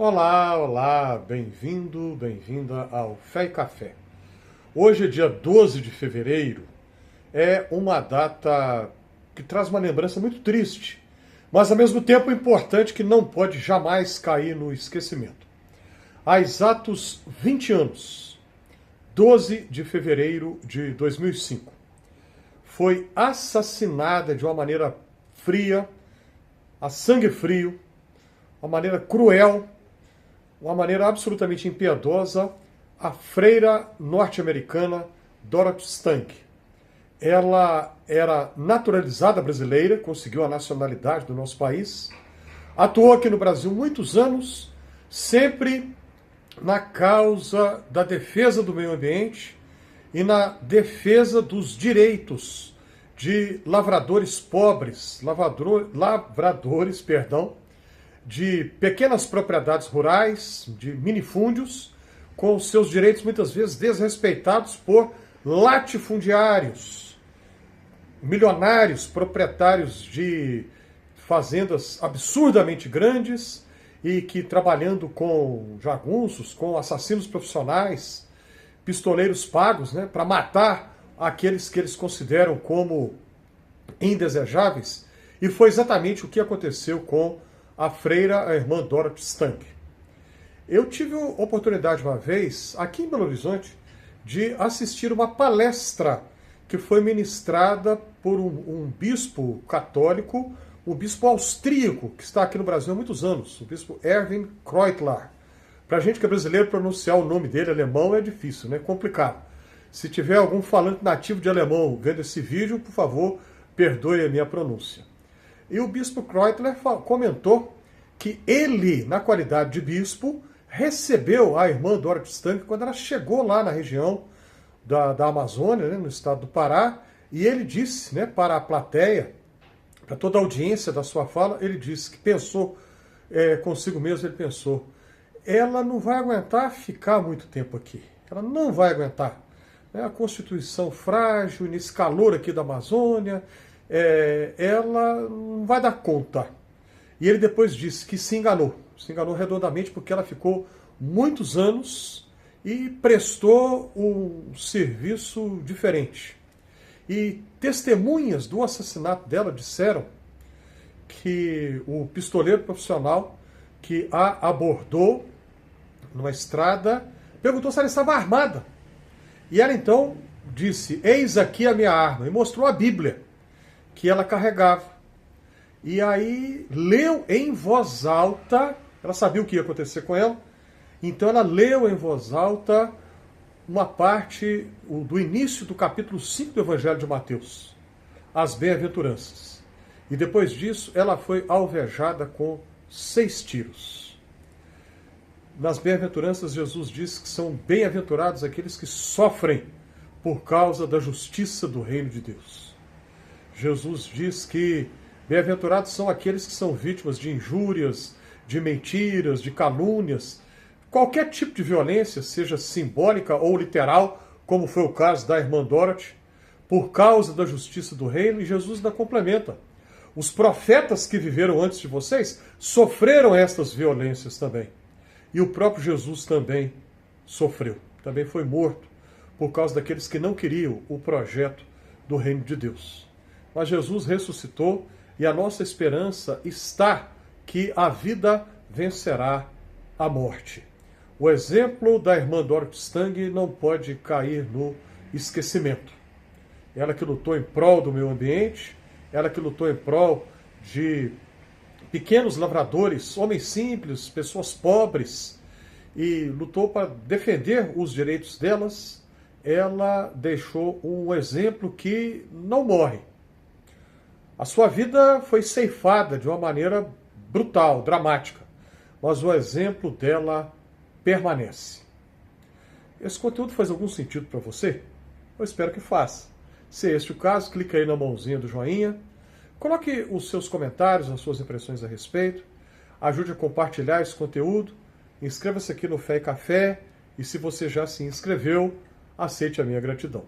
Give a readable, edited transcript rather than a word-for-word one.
Olá, olá, bem-vindo, bem-vinda ao Fé e Café. Hoje é dia 12 de fevereiro, é uma data que traz uma lembrança muito triste, mas ao mesmo tempo importante que não pode jamais cair no esquecimento. Há exatos 20 anos, 12 de fevereiro de 2005, foi assassinada de uma maneira fria, a sangue frio, uma maneira cruel, uma maneira absolutamente impiedosa, a freira norte-americana Dorothy Stang. Ela era naturalizada brasileira, conseguiu a nacionalidade do nosso país, atuou aqui no Brasil muitos anos, sempre na causa da defesa do meio ambiente e na defesa dos direitos de lavradores pobres, de pequenas propriedades rurais, de minifúndios, com seus direitos muitas vezes desrespeitados por latifundiários, milionários, proprietários de fazendas absurdamente grandes e que, trabalhando com jagunços, com assassinos profissionais, pistoleiros pagos, para matar aqueles que eles consideram como indesejáveis. E foi exatamente o que aconteceu com a freira, a irmã Dorothy Stang. Eu tive a oportunidade uma vez, aqui em Belo Horizonte, de assistir uma palestra que foi ministrada por um bispo católico, um bispo austríaco, que está aqui no Brasil há muitos anos, o bispo Erwin Kreutler. Para a gente que é brasileiro, pronunciar o nome dele alemão é difícil, é complicado. Se tiver algum falante nativo de alemão vendo esse vídeo, por favor, perdoe a minha pronúncia. E o bispo Kreutler comentou que ele, na qualidade de bispo, recebeu a irmã Dorothy Stang quando ela chegou lá na região da Amazônia, no estado do Pará, e ele disse, para a plateia, para toda a audiência da sua fala, ele disse que pensou, consigo mesmo, ele pensou, ela não vai aguentar ficar muito tempo aqui, ela não vai aguentar. A Constituição frágil, nesse calor aqui da Amazônia, ela não vai dar conta. E ele depois disse que se enganou redondamente, porque ela ficou muitos anos e prestou um serviço diferente. E testemunhas do assassinato dela disseram que o pistoleiro profissional que a abordou numa estrada perguntou se ela estava armada. E ela então disse, eis aqui a minha arma, e mostrou a Bíblia que ela carregava. E aí leu em voz alta, ela sabia o que ia acontecer com ela, então ela leu em voz alta uma parte do início do capítulo 5 do Evangelho de Mateus, as bem-aventuranças. E depois disso ela foi alvejada com 6 tiros. Nas bem-aventuranças Jesus diz que são bem-aventurados aqueles que sofrem por causa da justiça do reino de Deus. Jesus diz que bem-aventurados são aqueles que são vítimas de injúrias, de mentiras, de calúnias, qualquer tipo de violência, seja simbólica ou literal, como foi o caso da irmã Dorothy, por causa da justiça do reino, e Jesus ainda complementa. Os profetas que viveram antes de vocês sofreram estas violências também. E o próprio Jesus também sofreu, também foi morto, por causa daqueles que não queriam o projeto do reino de Deus. Mas Jesus ressuscitou e a nossa esperança está que a vida vencerá a morte. O exemplo da irmã Dorothy Stang não pode cair no esquecimento. Ela que lutou em prol do meio ambiente, ela que lutou em prol de pequenos lavradores, homens simples, pessoas pobres, e lutou para defender os direitos delas, ela deixou um exemplo que não morre. A sua vida foi ceifada de uma maneira brutal, dramática, mas o exemplo dela permanece. Esse conteúdo faz algum sentido para você? Eu espero que faça. Se é este o caso, clique aí na mãozinha do joinha, coloque os seus comentários, as suas impressões a respeito, ajude a compartilhar esse conteúdo, inscreva-se aqui no Fé e Café, e se você já se inscreveu, aceite a minha gratidão.